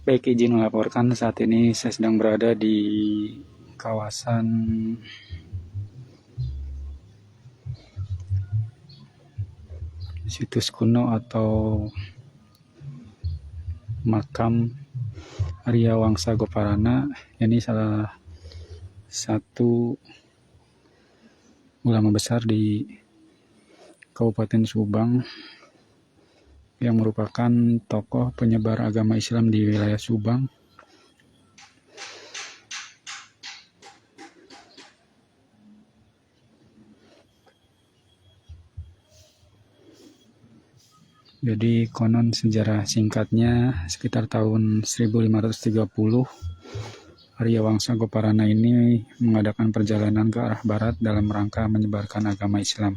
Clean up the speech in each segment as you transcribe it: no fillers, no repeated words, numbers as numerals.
Baik, izin melaporkan saat ini saya sedang berada di kawasan situs kuno atau makam Arya Wangsa Goparana. Ini salah satu ulama besar di Kabupaten Subang yang merupakan tokoh penyebar agama Islam di wilayah Subang. Jadi konon sejarah singkatnya sekitar tahun 1530 Arya Wangsa Goparana ini mengadakan perjalanan ke arah barat dalam rangka menyebarkan agama Islam.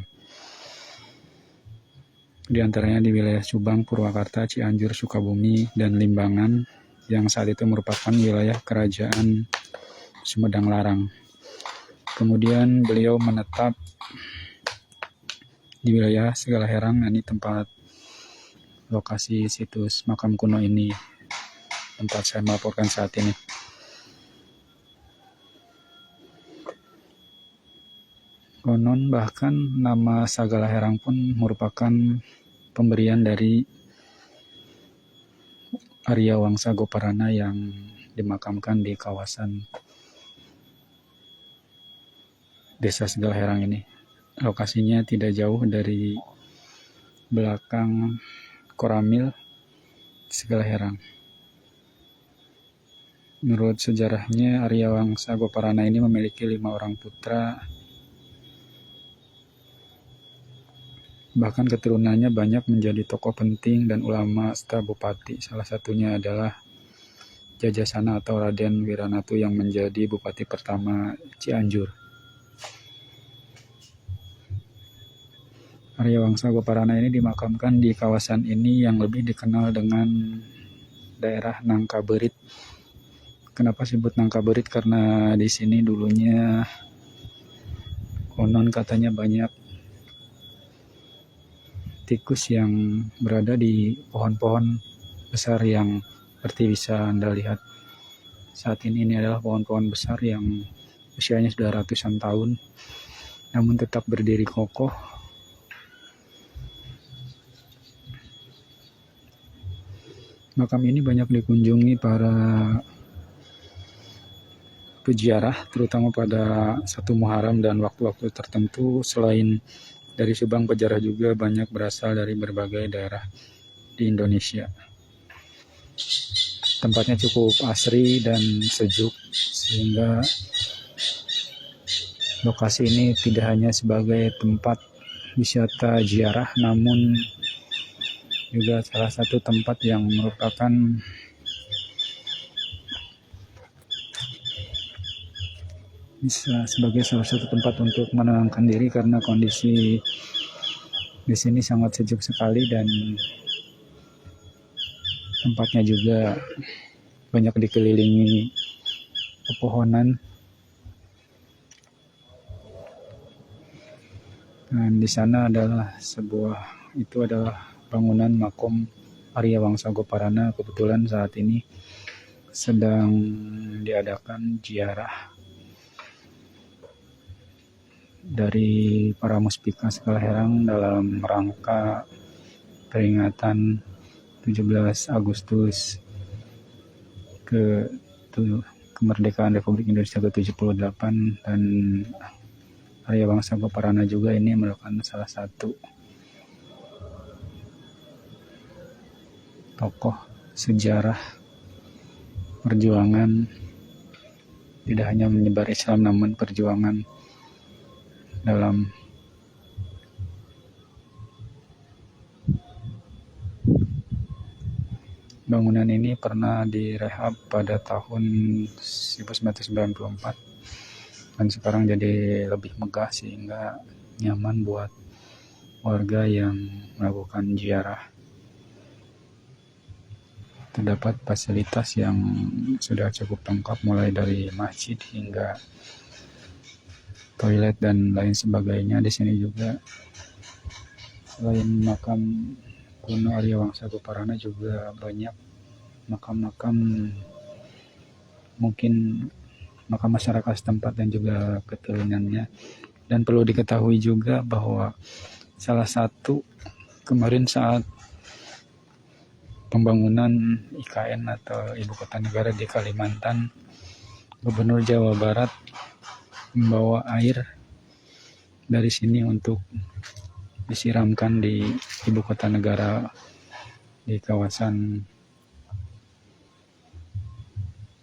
Di antaranya di wilayah Subang, Purwakarta, Cianjur, Sukabumi, dan Limbangan yang saat itu merupakan wilayah kerajaan Sumedang Larang. Kemudian beliau menetap di wilayah Segalaherang, ini tempat lokasi situs makam kuno ini, tempat saya melaporkan saat ini. Konon bahkan nama Sagalaherang pun merupakan pemberian dari Arya Wangsa Goparana yang dimakamkan di kawasan Desa Segalaherang ini. Lokasinya tidak jauh dari belakang Koramil Segalaherang. Menurut sejarahnya, Arya Wangsa Goparana ini memiliki 5 orang putra. Bahkan keturunannya banyak menjadi tokoh penting dan ulama serta bupati. Salah satunya adalah Jajasana atau Raden Wiranatu yang menjadi bupati pertama Cianjur. Arya Wangsa Goparana ini dimakamkan di kawasan ini yang lebih dikenal dengan daerah Nangkaberit. Kenapa disebut Nangkaberit? Karena di sini dulunya konon katanya banyak tikus yang berada di pohon-pohon besar yang seperti bisa Anda lihat saat ini. Ini adalah pohon-pohon besar yang usianya sudah ratusan tahun namun tetap berdiri kokoh. Makam ini banyak dikunjungi para peziarah, terutama pada 1 Muharram dan waktu-waktu tertentu. Selain dari Subang, peziarah juga banyak berasal dari berbagai daerah di Indonesia. Tempatnya cukup asri dan sejuk, sehingga lokasi ini tidak hanya sebagai tempat wisata ziarah, namun juga salah satu tempat yang merupakan bisa sebagai salah satu tempat untuk menenangkan diri, karena kondisi di sini sangat sejuk sekali dan tempatnya juga banyak dikelilingi pepohonan. Dan di sana adalah bangunan makom Arya Wangsa Goparana. Kebetulan saat ini sedang diadakan ziarah dari para muspika Segalaherang dalam rangka peringatan 17 Agustus kemerdekaan Republik Indonesia ke-78, dan Arya Wangsa Goparana juga ini merupakan salah satu tokoh sejarah perjuangan, tidak hanya menyebar Islam namun perjuangan dalam bangunan ini pernah direhab pada tahun 1994 dan sekarang jadi lebih megah sehingga nyaman buat warga yang melakukan ziarah. Terdapat fasilitas yang sudah cukup lengkap, mulai dari masjid hingga toilet dan lain sebagainya. Di sini juga selain makam kuno Arya Wangsa Goparana juga banyak makam-makam, mungkin makam masyarakat setempat dan juga keturunannya. Dan perlu diketahui juga bahwa salah satu kemarin saat pembangunan IKN atau Ibu Kota Negara di Kalimantan, Gubernur Jawa Barat membawa air dari sini untuk disiramkan di Ibu Kota Negara di kawasan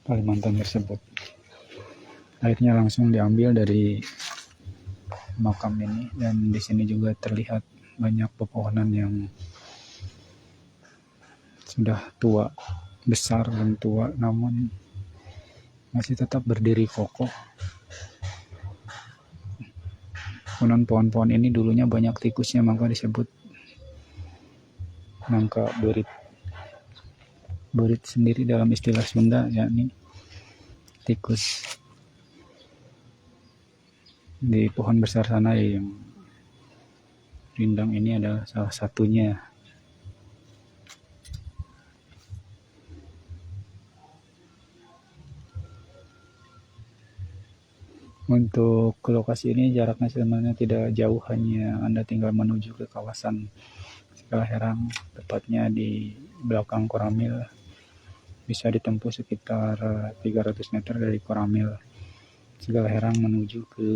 Kalimantan tersebut. Airnya langsung diambil dari makam ini, dan di sini juga terlihat banyak pepohonan yang sudah tua, besar dan tua, namun masih tetap berdiri kokoh. Konon pohon-pohon ini dulunya banyak tikusnya, maka disebut nangka berit. Berit sendiri dalam istilah Sunda yakni tikus. Di pohon besar sana yang rindang ini adalah salah satunya. Untuk ke lokasi ini jaraknya sebenarnya tidak jauh, hanya Anda tinggal menuju ke kawasan Cikalherang, tepatnya di belakang Koramil. Bisa ditempuh sekitar 300 meter dari Koramil Cikalherang menuju ke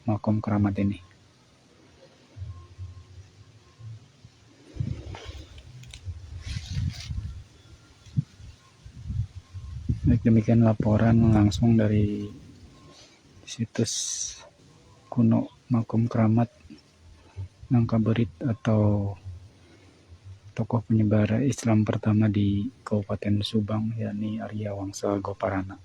Makom Keramat ini. Baik, demikian laporan langsung dari situs kuno Makom Keramat Nangka Berit atau tokoh penyebar Islam pertama di Kabupaten Subang, yakni Arya Wangsa Goparana.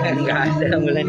Enggak ada bulan.